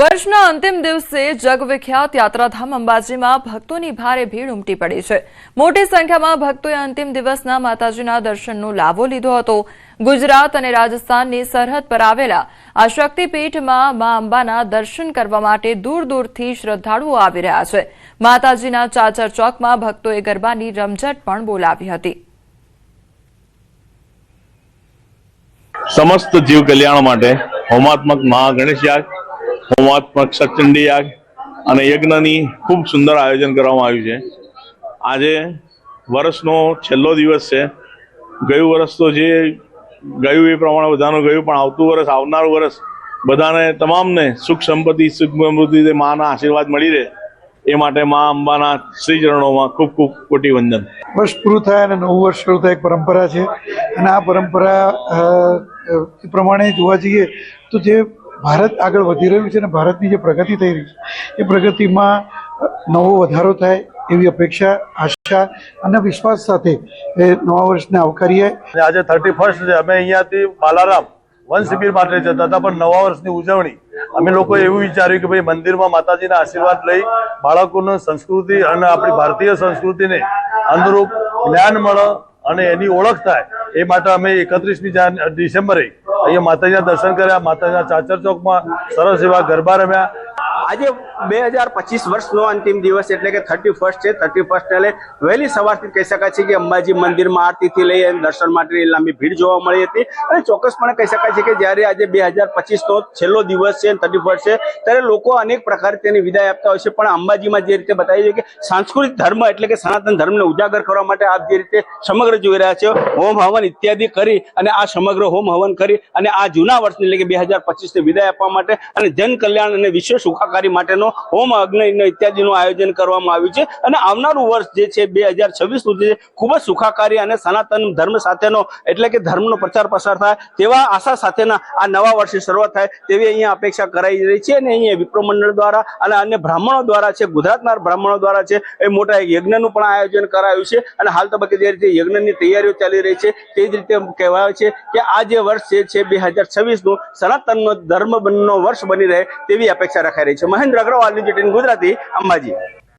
વર્ષના અંતિમ દિવસે જગવિખ્યાત યાત્રાધામ અંબાજીમાં ભક્તોની ભારે ભીડ ઉમટી પડી છે। મોટી સંખ્યામાં ભક્તોએ અંતિમ દિવસના માતાજીના દર્શનનો લાભો લીધો હતો। ગુજરાત અને રાજસ્થાનની સરહદ પર આવેલા આ શક્તિપીઠમાં મા અંબાના દર્શન કરવા માટે દૂર દૂરથી શ્રદ્ધાળુઓ આવી રહ્યા છે। માતાજીના ચાચર ચોકમાં ભક્તોએ ગરબાની રમઝટ પણ બોલાવી હતી। समस्त जीव कल्याण माटे होमात्मक महागणेश याग, होमात्मक सचंडी याग અને યજ્ઞની ખૂબ સુંદર આયોજન કરવામાં આવ્યું છે। આજે વર્ષનો છેલ્લો દિવસ છે। ગયું વર્ષ તો જે ગયું એ પ્રમાણે બધાનું ગયું, પણ આવતું વર્ષ, આવનારું વર્ષ બધાને તમામને સુખ સંપત્તિ, સુખ સમૃદ્ધિ, માના આશીર્વાદ મળી રહે એ માટે મા અંબાના શ્રી ચરણોમાં ખૂબ ખૂબ કોટી વંદન। વર્ષ પૂરું થાય અને નવું વર્ષ શરૂ થાય એક પરંપરા છે, અને આ પરંપરા પ્રમાણે જોવા જઈએ તો જે ભારત આગળ વધી રહ્યું છે અને ભારતની જે પ્રગતિ થઈ રહી છે એ પ્રગતિમાં નવો વધારો થાય એવી અપેક્ષા, આશા અને વિશ્વાસ સાથે એ નવા વર્ષને આવકારીએ। આજે 31 છે, અમે અહીંયાથી બાલારામ વન શિબિર માટે જતા હતા, પણ નવા વર્ષની ઉજવણી અમે લોકો એવું વિચાર્યું કે ભાઈ મંદિરમાં માતાજીના આશીર્વાદ લઈ બાળકોની સંસ્કૃતિ અને આપણી ભારતીય સંસ્કૃતિને અનુરૂપ જ્ઞાન મળે અને એની ઓળખ થાય એ માટે અમે 31મી ડિસેમ્બરે અહીંયા માતાજીના દર્શન કર્યા। માતાજીના ચાચર ચોકમાં સરસ એવા ગરબા રમ્યા। આજે 2025 વર્ષનો અંતિમ દિવસ એટલે કે 31 છે। 31 એટલે વહેલી સવારથી કહી શકાય છે કે અંબાજી મંદિરમાં આરતીથી લઈ અને દર્શન માટેની લાંબી ભીડ જોવા મળી હતી, અને ચોક્કસપણે કહી શકાય છે કે જ્યારે આજે 2025નો છેલ્લો દિવસ છે, 31 છે, ત્યારે લોકો અનેક પ્રકારે તેની વિદાય આપતા હોય છે। પણ અંબાજીમાં જે રીતે બતાવી છે કે સાંસ્કૃતિક ધર્મ એટલે કે સનાતન ધર્મને ઉજાગર કરવા માટે આપ જે રીતે સમગ્ર જોઈ રહ્યા છો, હોમ હવન ઇત્યાદિ કરી અને આ સમગ્ર હોમ હવન કરી અને આ જૂના વર્ષની એટલે કે 2025ને વિદાય આપવા માટે અને જન કલ્યાણ અને વિશ્વ સુખાકારી માટેનો હોમ અગ્નિ ઇત્યાદિનું આયોજન કરવામાં આવ્યું છે। અને આવનારું વર્ષ જે છે 2026નું જે ખૂબ જ સુખાકારી અને સનાતન ધર્મ સાથેનો એટલે કે ધર્મનો પ્રચાર પ્રસાર થાય તેવા આશા સાથેના આ નવા વર્ષની શરૂઆત થાય તેવી અહીંયા અપેક્ષા કરાઈ રહી છે। અને અહીંયા વિપ્રો મંડળ દ્વારા અને અન્ય બ્રાહ્મણો દ્વારા છે, ગુજરાતના બ્રાહ્મણો દ્વારા છે, એ મોટા એક યજ્ઞનું પણ આયોજન કરાયું છે। અને હાલ તબક્કે જે રીતે યજ્ઞની તૈયારીઓ ચાલી રહી છે તે જ રીતે કહેવાય છે કે આ જે વર્ષ છે 2026નું સનાતનનો ધર્મનો વર્ષ બની રહે તેવી અપેક્ષા રખાઈ રહી છે। મહેન્દ્ર અગ્રવાલ, ન્યૂઝ 18 ગુજરાતી, અંબાજી।